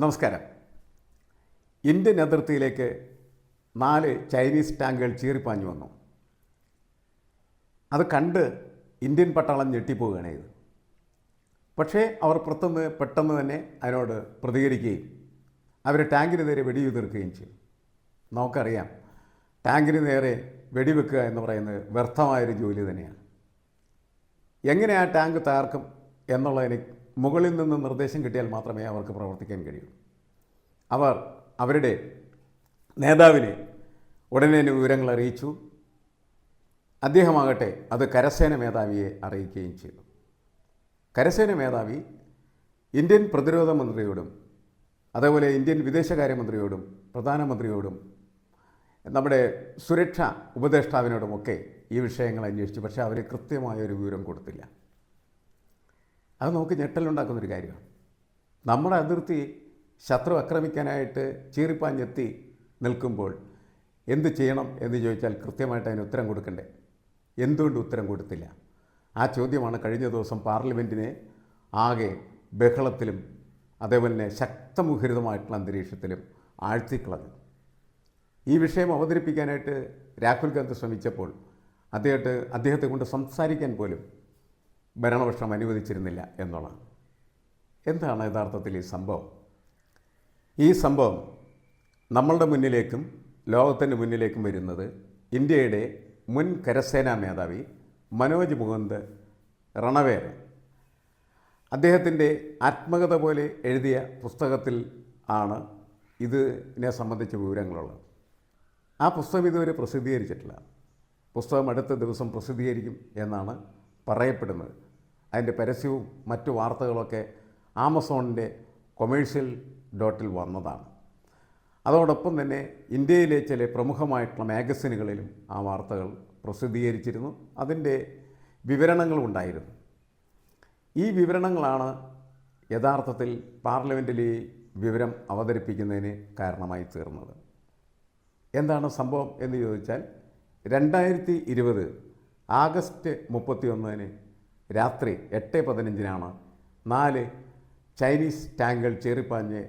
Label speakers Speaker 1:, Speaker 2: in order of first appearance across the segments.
Speaker 1: നമസ്കാരം. Indian അതിർത്തിയിലേക്ക് 4 Chinese ടാങ്കുകൾ ചീറിപ്പാഞ്ഞു വന്നു. അത് കണ്ട് ഇന്ത്യൻ പട്ടാളം ഞെട്ടിപ്പോവുകയാണ് ചെയ്തത്. പക്ഷേ അവർ പുറത്തുനിന്ന് പെട്ടെന്ന് തന്നെ അതിനോട് പ്രതികരിക്കുകയും അവർ ടാങ്കിന് നേരെ വെടിയുതിർക്കുകയും ചെയ്യും. നമുക്കറിയാം, ടാങ്കിന് നേരെ വെടിവെക്കുക എന്ന് പറയുന്നത് വ്യർത്ഥമായൊരു ജോലി തന്നെയാണ്. എങ്ങനെ ആ ടാങ്ക് തകർക്കും എന്നുള്ളതിന് മുകളിൽ നിന്ന് നിർദ്ദേശം കിട്ടിയാൽ മാത്രമേ അവർക്ക് പ്രവർത്തിക്കാൻ കഴിയൂ. അവർ അവരുടെ നേതാവിനെ ഉടനെ തന്നെ വിവരങ്ങൾ അറിയിച്ചു. അദ്ദേഹമാകട്ടെ അത് കരസേന മേധാവിയെ അറിയിക്കുകയും ചെയ്തു. കരസേന മേധാവി ഇന്ത്യൻ പ്രതിരോധ മന്ത്രിയോടും അതേപോലെ ഇന്ത്യൻ വിദേശകാര്യമന്ത്രിയോടും പ്രധാനമന്ത്രിയോടും നമ്മുടെ സുരക്ഷാ ഉപദേഷ്ടാവിനോടുമൊക്കെ ഈ വിഷയങ്ങൾ അന്വേഷിച്ചു. പക്ഷേ അവർ കൃത്യമായൊരു വിവരം കൊടുത്തില്ല. അത് നമുക്ക് ഞെട്ടലുണ്ടാക്കുന്നൊരു കാര്യമാണ്. നമ്മുടെ അതിർത്തി ശത്രു ആക്രമിക്കാനായിട്ട് ചീറിപ്പാഞ്ഞെത്തി നിൽക്കുമ്പോൾ എന്ത് ചെയ്യണം എന്ന് ചോദിച്ചാൽ കൃത്യമായിട്ട് അതിന് ഉത്തരം കൊടുക്കണ്ടേ? എന്തുകൊണ്ട് ഉത്തരം കൊടുത്തില്ല? ആ ചോദ്യമാണ് കഴിഞ്ഞ ദിവസം പാർലമെൻറ്റിനെ ആകെ ബഹളത്തിലും അതേപോലെ തന്നെ ശക്തമുഖരിതമായിട്ടുള്ള അന്തരീക്ഷത്തിലും ആഴ്ത്തിക്കളഞ്ഞു. ഈ വിഷയം അവതരിപ്പിക്കാനായിട്ട് രാഹുൽ ഗാന്ധി ശ്രമിച്ചപ്പോൾ അദ്ദേഹത്തെ കൊണ്ട് സംസാരിക്കാൻ പോലും ഭരണപക്ഷം അനുവദിച്ചിരുന്നില്ല എന്നുള്ളതാണ്. എന്താണ് യഥാർത്ഥത്തിൽ ഈ സംഭവം? ഈ സംഭവം നമ്മളുടെ മുന്നിലേക്കും ലോകത്തിൻ്റെ മുന്നിലേക്കും വരുന്നത് ഇന്ത്യയുടെ മുൻ കരസേനാ മേധാവി മനോജ് മുകുന്ദ് റണവേർ അദ്ദേഹത്തിൻ്റെ ആത്മകഥ പോലെ എഴുതിയ പുസ്തകത്തിൽ ആണ് ഇതിനെ സംബന്ധിച്ച വിവരങ്ങളുള്ളത്. ആ പുസ്തകം ഇതുവരെ പ്രസിദ്ധീകരിച്ചിട്ടില്ല. പുസ്തകം അടുത്ത ദിവസം പ്രസിദ്ധീകരിക്കും എന്നാണ് പറയപ്പെടുന്നത്. അതിൻ്റെ പരസ്യവും മറ്റു വാർത്തകളൊക്കെ ആമസോണിൻ്റെ കൊമേഴ്ഷ്യൽ ഡോട്ടിൽ വന്നതാണ്. അതോടൊപ്പം തന്നെ ഇന്ത്യയിലെ ചില പ്രമുഖമായിട്ടുള്ള മാഗസിനുകളിലും ആ വാർത്തകൾ പ്രസിദ്ധീകരിച്ചിരുന്നു. അതിൻ്റെ വിവരണങ്ങളും ഉണ്ടായിരുന്നു. ഈ വിവരണങ്ങളാണ് യഥാർത്ഥത്തിൽ പാർലമെൻറ്റിൽ ഈ വിവരം അവതരിപ്പിക്കുന്നതിന് കാരണമായി തീർന്നത്. എന്താണ് സംഭവം എന്ന് ചോദിച്ചാൽ 2020 ആഗസ്റ്റ് 31 രാത്രി 8:15 4 ചൈനീസ് ടാങ്കുകൾ ചീറിപ്പാഞ്ഞ്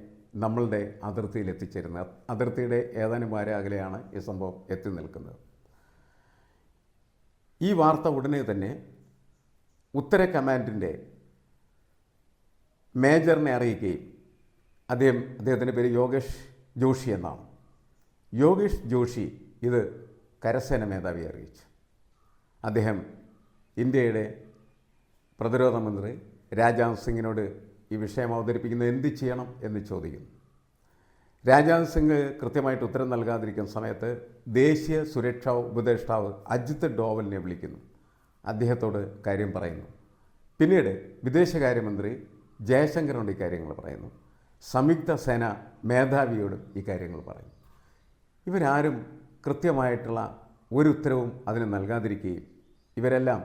Speaker 1: നമ്മളുടെ അതിർത്തിയിൽ എത്തിച്ചേരുന്നത്. അതിർത്തിയുടെ ഏതാനും വാര അകലെയാണ് ഈ സംഭവം എത്തി നിൽക്കുന്നത്. ഈ വാർത്ത ഉടനെ തന്നെ ഉത്തര കമാൻഡിൻ്റെ മേജറിനെ അറിയിക്കുകയും അദ്ദേഹത്തിൻ്റെ പേര് യോഗേഷ് ജോഷി എന്നാണ്. യോഗേഷ് ജോഷി ഇത് കരസേന മേധാവിയെ അറിയിച്ചു. അദ്ദേഹം ഇന്ത്യയുടെ പ്രതിരോധ മന്ത്രി രാജ്നാഥ് സിംഗിനോട് ഈ വിഷയം അവതരിപ്പിക്കുന്നത് എന്ത് ചെയ്യണം എന്ന് ചോദിക്കുന്നു. രാജ്നാഥ് സിംഗ് കൃത്യമായിട്ട് ഉത്തരം നൽകാതിരിക്കുന്ന സമയത്ത് ദേശീയ സുരക്ഷാ ഉപദേഷ്ടാവ് അജിത് ഡോവലിനെ വിളിക്കുന്നു. അദ്ദേഹത്തോട് കാര്യം പറയുന്നു. പിന്നീട് വിദേശകാര്യമന്ത്രി ജയശങ്കറിനോട് ഈ കാര്യങ്ങൾ പറയുന്നു. സംയുക്ത സേന മേധാവിയോടും ഈ കാര്യങ്ങൾ പറയുന്നു. ഇവരാരും കൃത്യമായിട്ടുള്ള ഒരു ഉത്തരവും അതിന് നൽകാതിരിക്കുകയും ഇവരെല്ലാം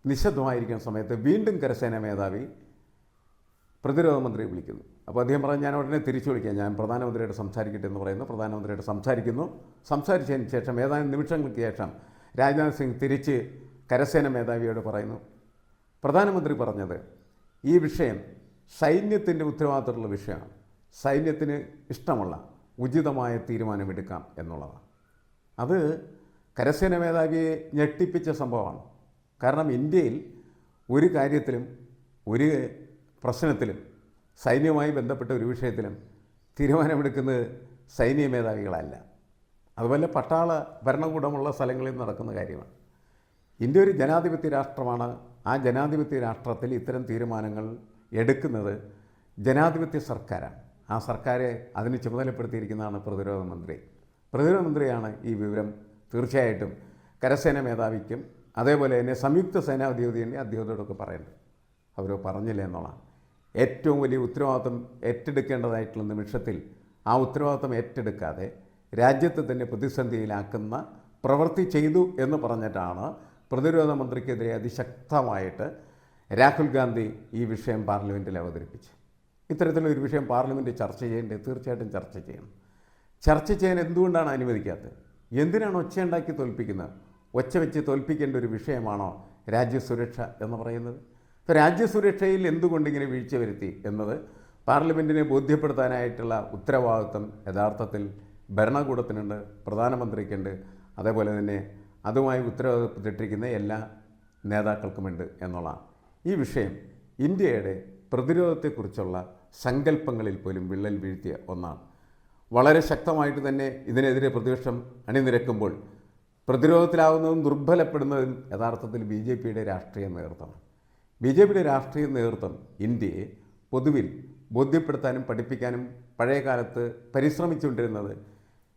Speaker 1: നിശബ്ദമായിരിക്കുന്ന സമയത്ത് വീണ്ടും കരസേനാ മേധാവി പ്രതിരോധ മന്ത്രിയെ വിളിക്കുന്നു. അപ്പോൾ അദ്ദേഹം പറഞ്ഞു, ഞാൻ ഉടനെ തിരിച്ചു വിളിക്കാം, ഞാൻ പ്രധാനമന്ത്രിയോട് സംസാരിക്കട്ടെ എന്ന് പറയുന്നു. പ്രധാനമന്ത്രിയോട് സംസാരിക്കുന്നു. സംസാരിച്ചതിന് ശേഷം ഏതാനും നിമിഷങ്ങൾക്ക് ശേഷം രാജ്നാഥ് സിംഗ് തിരിച്ച് കരസേന മേധാവിയോട് പറയുന്നു, പ്രധാനമന്ത്രി പറഞ്ഞത് ഈ വിഷയം സൈന്യത്തിൻ്റെ ഉത്തരവാദിത്തമുള്ള വിഷയമാണ്, സൈന്യത്തിന് ഇഷ്ടമുള്ള ഉചിതമായ തീരുമാനമെടുക്കാം എന്നുള്ളതാണ്. അത് കരസേന മേധാവിയെ ഞെട്ടിപ്പിച്ച സംഭവമാണ്. കാരണം ഇന്ത്യയിൽ ഒരു കാര്യത്തിലും ഒരു പ്രശ്നത്തിലും സൈന്യവുമായി ബന്ധപ്പെട്ട ഒരു വിഷയത്തിലും തീരുമാനമെടുക്കുന്നത് സൈനിക മേധാവികളല്ല. അതുപോലെ പട്ടാള ഭരണകൂടമുള്ള സ്ഥലങ്ങളിൽ നടക്കുന്ന കാര്യമാണ്. ഇന്ത്യ ഒരു ജനാധിപത്യ രാഷ്ട്രമാണ്. ആ ജനാധിപത്യ രാഷ്ട്രത്തിൽ ഇത്തരം തീരുമാനങ്ങൾ എടുക്കുന്നത് ജനാധിപത്യ സർക്കാരാണ്. ആ സർക്കാരെ അതിന് ചുമതലപ്പെടുത്തിയിരിക്കുന്നതാണ് പ്രതിരോധ മന്ത്രി. പ്രതിരോധ മന്ത്രിയാണ് ഈ വിവരം തീർച്ചയായിട്ടും കരസേന മേധാവിക്കും അതേപോലെ തന്നെ സംയുക്ത സേനാ അദ്ദേഹത്തോടൊക്കെ പറയേണ്ടത്. അവർ പറഞ്ഞില്ല എന്നുള്ളതാണ്. ഏറ്റവും വലിയ ഉത്തരവാദിത്വം ഏറ്റെടുക്കേണ്ടതായിട്ടുള്ള നിമിഷത്തിൽ ആ ഉത്തരവാദിത്വം ഏറ്റെടുക്കാതെ രാജ്യത്തെ തന്നെ പ്രതിസന്ധിയിലാക്കുന്ന പ്രവൃത്തി ചെയ്തു എന്ന് പറഞ്ഞിട്ടാണ് പ്രതിരോധ മന്ത്രിക്കെതിരെ അതിശക്തമായിട്ട് രാഹുൽ ഗാന്ധി ഈ വിഷയം പാർലമെൻറ്റിൽ അവതരിപ്പിച്ചു. ഇത്തരത്തിലൊരു വിഷയം പാർലമെൻറ്റ് ചർച്ച ചെയ്യേണ്ടത് തീർച്ചയായിട്ടും ചർച്ച ചെയ്യണം. ചർച്ച ചെയ്യാൻ എന്തുകൊണ്ടാണ് അനുവദിക്കാത്തത്? എന്തിനാണ് ഒച്ചയുണ്ടാക്കി തോൽപ്പിക്കുന്നത്? ഒച്ച വെച്ച് തോൽപ്പിക്കേണ്ട ഒരു വിഷയമാണോ രാജ്യസുരക്ഷ എന്ന് പറയുന്നത്? ഇപ്പോൾ രാജ്യസുരക്ഷയിൽ എന്തുകൊണ്ടിങ്ങനെ വീഴ്ച വരുത്തി എന്നത് പാർലമെൻറ്റിനെ ബോധ്യപ്പെടുത്താനായിട്ടുള്ള ഉത്തരവാദിത്വം യഥാർത്ഥത്തിൽ ഭരണകൂടത്തിനുണ്ട്, പ്രധാനമന്ത്രിക്കുണ്ട്, അതേപോലെ തന്നെ അതുമായി ഉത്തരവാദിത്തപ്പെട്ടിരിക്കുന്ന എല്ലാ നേതാക്കൾക്കുമുണ്ട് എന്നുള്ളതാണ്. ഈ വിഷയം ഇന്ത്യയുടെ പ്രതിരോധത്തെക്കുറിച്ചുള്ള സങ്കല്പങ്ങളിൽ പോലും വിള്ളൽ വീഴ്ത്തിയ ഒന്നാണ്. വളരെ ശക്തമായിട്ട് തന്നെ ഇതിനെതിരെ പ്രതിപക്ഷം അണിനിരക്കുമ്പോൾ പ്രതിരോധത്തിലാവുന്നതും ദുർബലപ്പെടുന്നതും യഥാർത്ഥത്തിൽ ബി ജെ പിയുടെ രാഷ്ട്രീയ നേതൃത്വമാണ്. ബി ജെ പിയുടെ രാഷ്ട്രീയ നേതൃത്വം ഇന്ത്യയെ പൊതുവിൽ ബോധ്യപ്പെടുത്താനും പഠിപ്പിക്കാനും പഴയ കാലത്ത് പരിശ്രമിച്ചുകൊണ്ടിരുന്നത്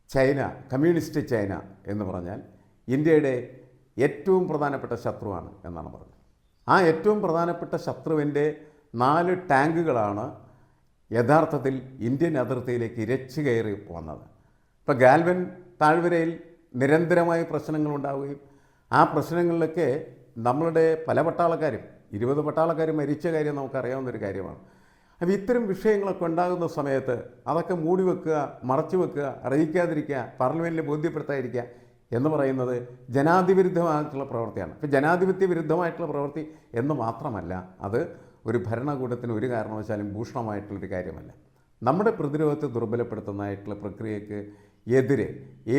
Speaker 1: ചൈന, കമ്മ്യൂണിസ്റ്റ് ചൈന എന്ന് പറഞ്ഞാൽ ഇന്ത്യയുടെ ഏറ്റവും പ്രധാനപ്പെട്ട ശത്രുവാണ് എന്നാണ് പറഞ്ഞത്. ആ ഏറ്റവും പ്രധാനപ്പെട്ട ശത്രുവിൻ്റെ 4 ടാങ്കുകളാണ് യഥാർത്ഥത്തിൽ ഇന്ത്യൻ അതിർത്തിയിലേക്ക് ഇരച്ചു കയറി വന്നത്. ഇപ്പോൾ ഗാൽവൻ താഴ്വരയിൽ നിരന്തരമായ പ്രശ്നങ്ങളുണ്ടാവുകയും ആ പ്രശ്നങ്ങളിലൊക്കെ നമ്മളുടെ പല പട്ടാളക്കാരും 20 പട്ടാളക്കാരും മരിച്ച കാര്യം നമുക്കറിയാവുന്നൊരു കാര്യമാണ്. അപ്പോൾ ഇത്തരം വിഷയങ്ങളൊക്കെ ഉണ്ടാകുന്ന സമയത്ത് അതൊക്കെ മൂടി വെക്കുക, മറച്ചു വെക്കുക, അറിയിക്കാതിരിക്കുക, പാർലമെൻറ്റിൽ ബോധ്യപ്പെടുത്താതിരിക്കുക എന്ന് പറയുന്നത് ജനാധിപത്യവിരുദ്ധമായിട്ടുള്ള പ്രവൃത്തിയാണ്. ഇപ്പോൾ ജനാധിപത്യ വിരുദ്ധമായിട്ടുള്ള പ്രവൃത്തി എന്ന് മാത്രമല്ല, അത് ഒരു ഭരണകൂടത്തിന് ഒരു കാരണവശാലും ഭൂഷണമായിട്ടുള്ളൊരു കാര്യമല്ല. നമ്മുടെ പ്രതിരോധത്തെ ദുർബലപ്പെടുത്തുന്നതായിട്ടുള്ള പ്രക്രിയയ്ക്ക് എതിരെ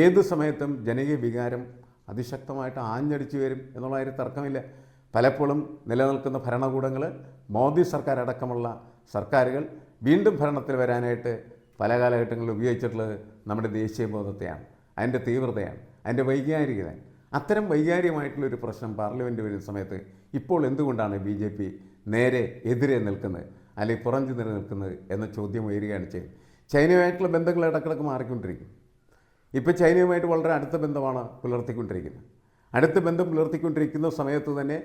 Speaker 1: ഏത് സമയത്തും ജനകീയ വികാരം അതിശക്തമായിട്ട് ആഞ്ഞടിച്ചു വരും എന്നുള്ള കാര്യം തർക്കമില്ല. പലപ്പോഴും നിലനിൽക്കുന്ന ഭരണകൂടങ്ങൾ, മോദി സർക്കാർ അടക്കമുള്ള സർക്കാരുകൾ വീണ്ടും ഭരണത്തിൽ വരാനായിട്ട് പല കാലഘട്ടങ്ങളിൽ ഉപയോഗിച്ചിട്ടുള്ളത് നമ്മുടെ ദേശീയബോധത്തെയാണ്, അതിൻ്റെ തീവ്രതയാണ്, അതിൻ്റെ വൈകാരികത. അത്തരം വൈകാരികമായിട്ടുള്ളൊരു പ്രശ്നം പാർലമെൻറ്റ് വരുന്ന സമയത്ത് ഇപ്പോൾ എന്തുകൊണ്ടാണ് ബി ജെ പി നേരെ എതിരെ നിൽക്കുന്നത് അല്ലെങ്കിൽ പുറഞ്ചു നിൽക്കുന്നത് എന്ന ചോദ്യം ഉയരുകയാണ് ചെയ്യുന്നത്. ചൈനയുമായിട്ടുള്ള ബന്ധങ്ങൾ ഇടക്കിടക്ക് മാറിക്കൊണ്ടിരിക്കും. ഇപ്പോൾ ചൈനയുമായിട്ട് വളരെ അടുത്ത ബന്ധമാണ് പുലർത്തിക്കൊണ്ടിരിക്കുന്നത്. അടുത്ത ബന്ധം പുലർത്തിക്കൊണ്ടിരിക്കുന്ന സമയത്ത് തന്നെ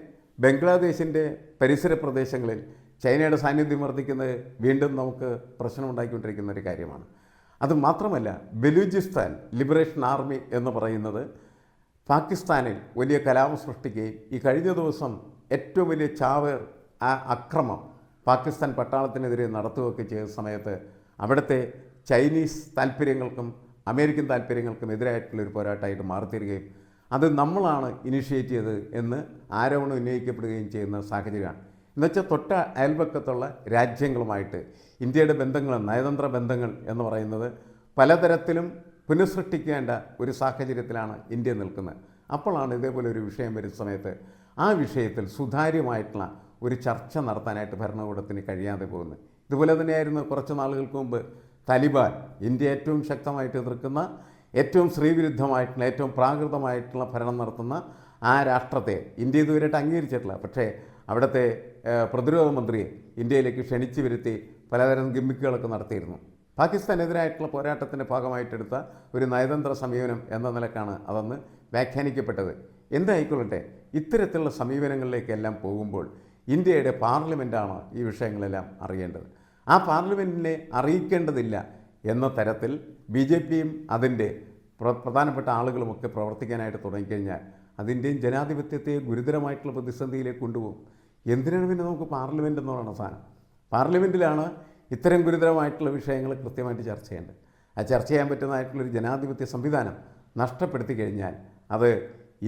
Speaker 1: ബംഗ്ലാദേശിൻ്റെ പരിസര പ്രദേശങ്ങളിൽ ചൈനയുടെ സാന്നിധ്യം വർദ്ധിക്കുന്നത് വീണ്ടും നമുക്ക് പ്രശ്നമുണ്ടാക്കിക്കൊണ്ടിരിക്കുന്ന ഒരു കാര്യമാണ്. അതുമാത്രമല്ല, ബലൂചിസ്ഥാൻ ലിബറേഷൻ ആർമി എന്ന് പറയുന്നത് പാകിസ്ഥാനിൽ വലിയ കലാപം സൃഷ്ടിക്കുകയും ഈ കഴിഞ്ഞ ദിവസം ഏറ്റവും വലിയ അക്രമം പാകിസ്ഥാൻ പട്ടാളത്തിനെതിരെ നടത്തുകയൊക്കെ ചെയ്ത സമയത്ത് അവിടുത്തെ ചൈനീസ് താല്പര്യങ്ങൾക്കും അമേരിക്കൻ താല്പര്യങ്ങൾക്കും എതിരായിട്ടുള്ളൊരു പോരാട്ടമായിട്ട് മാറിത്തീരുകയും അത് നമ്മളാണ് ഇനിഷ്യേറ്റ് ചെയ്തത് എന്ന് ആരോപണം ഉന്നയിക്കപ്പെടുകയും ചെയ്യുന്ന സാഹചര്യമാണ്. എന്നുവെച്ചാൽ തൊട്ട അയൽപക്കത്തുള്ള രാജ്യങ്ങളുമായിട്ട് ഇന്ത്യയുടെ ബന്ധങ്ങൾ, നയതന്ത്ര ബന്ധങ്ങൾ എന്ന് പറയുന്നത് പലതരത്തിലും പുനഃസൃഷ്ടിക്കേണ്ട ഒരു സാഹചര്യത്തിലാണ് ഇന്ത്യ നിൽക്കുന്നത്. അപ്പോഴാണ് ഇതേപോലെ ഒരു വിഷയം വരുന്ന സമയത്ത് ആ വിഷയത്തിൽ സുതാര്യമായിട്ടുള്ള ഒരു ചർച്ച നടത്താനായിട്ട് ഭരണകൂടത്തിന് കഴിയാതെ പോകുന്നത്. ഇതുപോലെ തന്നെയായിരുന്നു കുറച്ച് നാളുകൾക്ക് മുമ്പ് താലിബാൻ, ഇന്ത്യ ഏറ്റവും ശക്തമായിട്ട് എതിർക്കുന്ന, ഏറ്റവും സ്ത്രീവിരുദ്ധമായിട്ടുള്ള, ഏറ്റവും പ്രാകൃതമായിട്ടുള്ള ഭരണം നടത്തുന്ന ആ രാഷ്ട്രത്തെ ഇന്ത്യ ഇതുവരെയായിട്ട് അംഗീകരിച്ചിട്ടില്ല. പക്ഷേ അവിടുത്തെ പ്രതിരോധ മന്ത്രിയെ ഇന്ത്യയിലേക്ക് ക്ഷണിച്ചു വരുത്തി പലതരം ഗിമ്മിക്കുകളൊക്കെ നടത്തിയിരുന്നു. പാകിസ്ഥാനെതിരായിട്ടുള്ള പോരാട്ടത്തിൻ്റെ ഭാഗമായിട്ടെടുത്ത ഒരു നയതന്ത്ര സമീപനം എന്ന നിലക്കാണ് അതൊന്ന് വ്യാഖ്യാനിക്കപ്പെട്ടത്. എന്തായിക്കൊള്ളട്ടെ, ഇത്തരത്തിലുള്ള സമീപനങ്ങളിലേക്കെല്ലാം പോകുമ്പോൾ ഇന്ത്യയുടെ പാർലമെൻറ്റാണ് ഈ വിഷയങ്ങളെല്ലാം അറിയേണ്ടത്. ആ പാർലമെൻറ്റിനെ അറിയിക്കേണ്ടതില്ല എന്ന തരത്തിൽ ബി ജെ പിയും അതിൻ്റെ പ്രധാനപ്പെട്ട ആളുകളുമൊക്കെ പ്രവർത്തിക്കാനായിട്ട് തുടങ്ങിക്കഴിഞ്ഞാൽ അതിൻ്റെയും ജനാധിപത്യത്തെ ഗുരുതരമായിട്ടുള്ള പ്രതിസന്ധിയിലേക്ക് കൊണ്ടുപോകും. എന്തിനാണ് പിന്നെ നമുക്ക് പാർലമെൻറ്റ് എന്ന് പറയുന്ന സാധനം? പാർലമെൻറ്റിലാണ് ഇത്തരം ഗുരുതരമായിട്ടുള്ള വിഷയങ്ങൾ കൃത്യമായിട്ട് ചർച്ച ചെയ്യേണ്ടത്. ആ ചർച്ച ചെയ്യാൻ പറ്റുന്നതായിട്ടുള്ളൊരു ജനാധിപത്യ സംവിധാനം നഷ്ടപ്പെടുത്തി കഴിഞ്ഞാൽ അത്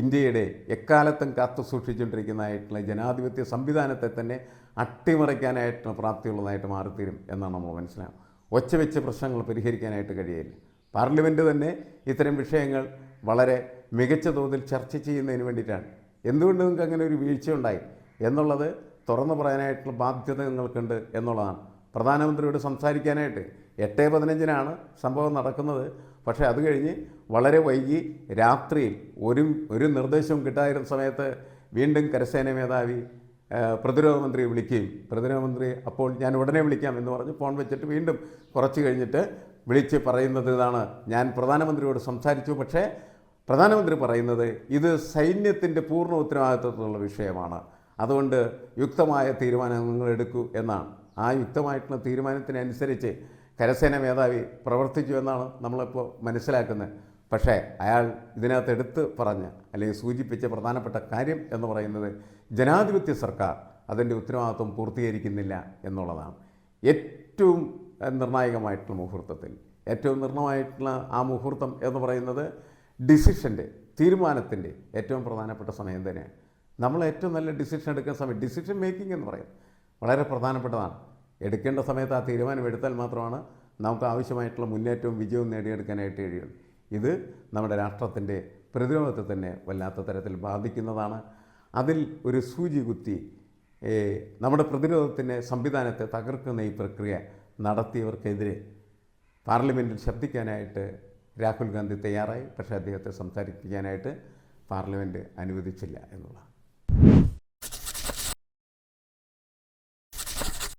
Speaker 1: ഇന്ത്യയുടെ എക്കാലത്തും കാത്തു സൂക്ഷിച്ചുകൊണ്ടിരിക്കുന്നതായിട്ടുള്ള ജനാധിപത്യ സംവിധാനത്തെ തന്നെ അട്ടിമറിക്കാനായിട്ട് പ്രാപ്തിയുള്ളതായിട്ട് മാറിത്തീരും എന്നാണ് നമ്മൾ മനസ്സിലാകും. ഒച്ചവെച്ച് പ്രശ്നങ്ങൾ പരിഹരിക്കാനായിട്ട് കഴിയില്ല. പാർലമെൻറ്റ് തന്നെ ഇത്തരം വിഷയങ്ങൾ വളരെ മികച്ച തോതിൽ ചർച്ച ചെയ്യുന്നതിന് വേണ്ടിയിട്ടാണ്. എന്തുകൊണ്ട് നിങ്ങൾക്ക് അങ്ങനെ ഒരു വീഴ്ച ഉണ്ടായി എന്നുള്ളത് തുറന്നു പറയാനായിട്ടുള്ള ബാധ്യത നിങ്ങൾക്കുണ്ട് എന്നുള്ളതാണ്. പ്രധാനമന്ത്രിയോട് സംസാരിക്കാനായിട്ട് 8:15 സംഭവം നടക്കുന്നത്. പക്ഷേ അത് കഴിഞ്ഞ് വളരെ വൈകി രാത്രിയിൽ ഒരു നിർദ്ദേശവും കിട്ടാതിരുന്ന സമയത്ത് വീണ്ടും കരസേന മേധാവി പ്രതിരോധ മന്ത്രിയെ വിളിക്കുകയും പ്രതിരോധ മന്ത്രി അപ്പോൾ ഞാൻ ഉടനെ വിളിക്കാം എന്ന് പറഞ്ഞ് ഫോൺ വെച്ചിട്ട് വീണ്ടും കുറച്ച് കഴിഞ്ഞിട്ട് വിളിച്ച് പറയുന്നത് ഇതാണ്, ഞാൻ പ്രധാനമന്ത്രിയോട് സംസാരിച്ചു, പക്ഷേ പ്രധാനമന്ത്രി പറയുന്നത് ഇത് സൈന്യത്തിൻ്റെ പൂർണ്ണ ഉത്തരവാദിത്വത്തിലുള്ള വിഷയമാണ്, അതുകൊണ്ട് യുക്തമായ തീരുമാനം നിങ്ങൾ എടുക്കൂ എന്നാണ്. ആ യുക്തമായിട്ടുള്ള തീരുമാനത്തിനനുസരിച്ച് കരസേന മേധാവി പ്രവർത്തിച്ചു എന്നാണ് നമ്മളിപ്പോൾ മനസ്സിലാക്കുന്നത്. പക്ഷേ അയാൾ ഇതിനകത്ത് എടുത്ത് പറഞ്ഞ അല്ലെങ്കിൽ സൂചിപ്പിച്ച പ്രധാനപ്പെട്ട കാര്യം എന്ന് പറയുന്നത് ജനാധിപത്യ സർക്കാർ അതിൻ്റെ ഉത്തരവാദിത്വം പൂർത്തീകരിക്കുന്നില്ല എന്നുള്ളതാണ്. ഏറ്റവും നിർണായകമായിട്ടുള്ള മുഹൂർത്തത്തിൽ ഏറ്റവും നിർണായകമായിട്ടുള്ള ആ മുഹൂർത്തം എന്ന് പറയുന്നത് ഡിസിഷൻ്റെ, തീരുമാനത്തിൻ്റെ ഏറ്റവും പ്രധാനപ്പെട്ട സമയം തന്നെയാണ്. നമ്മൾ ഏറ്റവും നല്ല ഡിസിഷൻ എടുക്കുന്ന സമയം, ഡിസിഷൻ മേക്കിംഗ് എന്ന് പറയും, വളരെ പ്രധാനപ്പെട്ടതാണ്. എടുക്കേണ്ട സമയത്ത് ആ തീരുമാനം എടുത്താൽ മാത്രമാണ് നമുക്ക് ആവശ്യമായിട്ടുള്ള മുന്നേറ്റവും വിജയവും നേടിയെടുക്കാനായിട്ട് കഴിയുള്ളൂ. ഇത് നമ്മുടെ രാഷ്ട്രത്തിൻ്റെ പ്രതിരോധത്തെ തന്നെ വല്ലാത്ത തരത്തിൽ ബാധിക്കുന്നതാണ്. അതിൽ ഒരു സൂചി കുത്തി നമ്മുടെ പ്രതിരോധത്തിൻ്റെ സംവിധാനത്തെ തകർക്കുന്ന ഈ പ്രക്രിയ നടത്തിയവർക്കെതിരെ പാർലമെൻറ്റിൽ ശബ്ദിക്കാനായിട്ട് രാഹുൽ ഗാന്ധി തയ്യാറായി. പക്ഷേ അദ്ദേഹത്തെ സംസാരിപ്പിക്കാനായിട്ട് പാർലമെൻറ്റ് അനുവദിച്ചില്ല എന്നുള്ളതാണ്.